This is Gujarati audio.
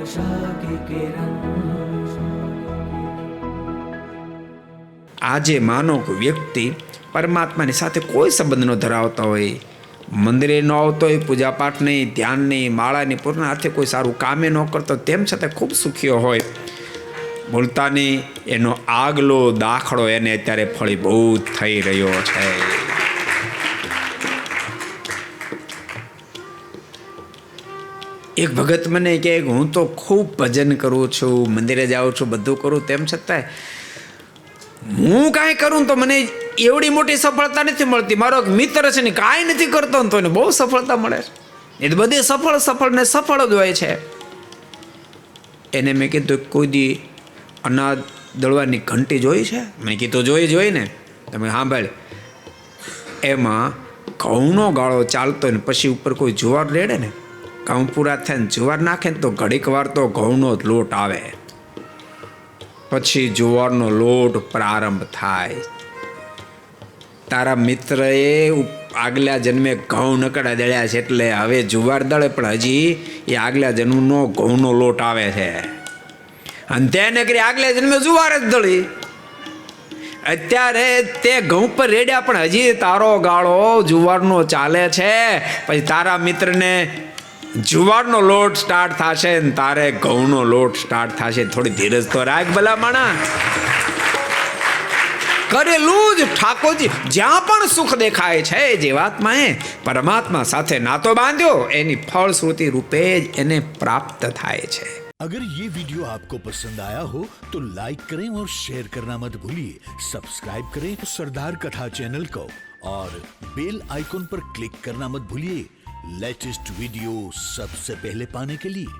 आशा की किरण। આજે માનો કે વ્યક્તિ પરમાત્માની સાથે કોઈ સંબંધ ન ધરાવતા હોય, મંદિરે ન આવતો હોય, પૂજાપાઠ નહીં, ધ્યાન નહીં, માળાની પૂર્ણ અર્થે કોઈ સારું કામે ન કરતો, તેમ છતાં ખૂબ સુખીઓ હોય, બોલતા નહીં, એનો આગલો દાખલો એને અત્યારે ફળીભૂત થઈ રહ્યો છે. એક ભગત મને કહે કે હું તો ખૂબ ભજન કરું છું, મંદિરે જાઉં છું, બધું કરું, તેમ છતાંય હું કાંઈ કરું તો મને એવડી મોટી સફળતા નથી મળતી. મારો એક મિત્ર છે ને કાંઈ નથી કરતો તો એને બહુ સફળતા મળે છે. એ તો બધી સફળ ને સફળ જ હોય છે. એને મેં કીધું કોઈ દી અનાજ દળવાની ઘંટી જોઈ છે? મેં કીધું જોઈ ને. તમે સાંભળ, એમાં ઘઉંનો ગાળો ચાલતો ને પછી ઉપર કોઈ જુવાર રેડે ને, ઘઉં પૂરા થાય ને જુવાર નાખે ને તો ઘડીક વાર તો ઘઉંનો જ લોટ આવે, પછી જુવારનો લોટ પ્રારંભ થાય. તારા મિત્રએ આગલા જન્મે ઘઉં નકડા દળ્યા છે એટલે હવે જુવાર દળે, પણ હજી એ આગલા જન્મનો ઘઉંનો લોટ આવે છે. અને તેને કરી આગલા જન્મે જુવાર જ દળી. અત્યારે તે ઘઉં પર રેડ્યા પણ હજી તારો ગાળો જુવારનો ચાલે છે. પછી તારા મિત્રને જુવારનો લોટ સ્ટાર્ટ થશે ને તારે ઘઉંનો લોટ સ્ટાર્ટ થશે. થોડી ધીરજ તો રાખ ભલા માણા. કરેલું જ ઠાકોરજી જ્યાં પણ સુખ દેખાય છે, જીવાત્માએ પરમાત્મા સાથે નાતો બાંધ્યો એની ફળશ્રુતિ રૂપે જ એને પ્રાપ્ત થાય છે. अगर ये वीडियो आपको पसंद आया हो तो लाइक करें और शेयर करना मत भूलिए. सब्सक्राइब करें सरदार कथा चैनल को और बेल आइकॉन पर क्लिक करना मत भूलिए लेटेस्ट वीडियो सबसे पहले पाने के लिए.